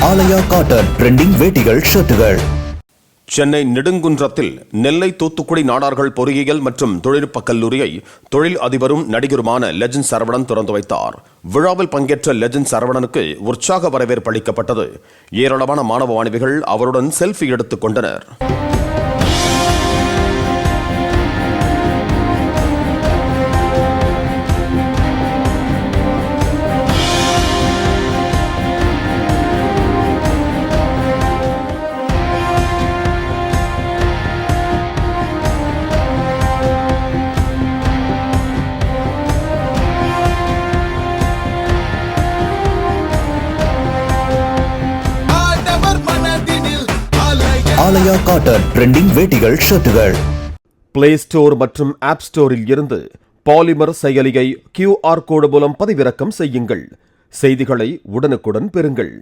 ஆலயா cotton trending வேட்டிகள் ஷர்ட்டுகள். Chennai நெடுங்குன்றத்தில் Nellai Thoothukudi நாடார்கள் பொறியியல் மற்றும் தொழில்நுட்பக் கல்லூரியை தொழில் அதிபரும் நடிகருமான லெஜண்ட் சரவணன் திறந்து வைத்தார். விழாவில் பங்கேற்ற லெஜண்ட் சரவணனுக்கு உற்சாக வரவேற்பு அளிக்கப்பட்டது. ஏராளமான மாணவ மாணவிகள் அவருடன் செல்ஃபி எடுத்துக் கொண்டனர். ஆலயா காட்டன் ட்ரெண்டிங் வேட்டிகள் ஷர்ட்டுகள். பிளே ஸ்டோர் மற்றும் ஆப் ஸ்டோரில் இருந்து பாலிமர் செயலியை QR கோடு மூலம் பதிவிறக்கம் செய்யுங்கள். செய்திகளை உடனுக்குடன் பெறுங்கள்.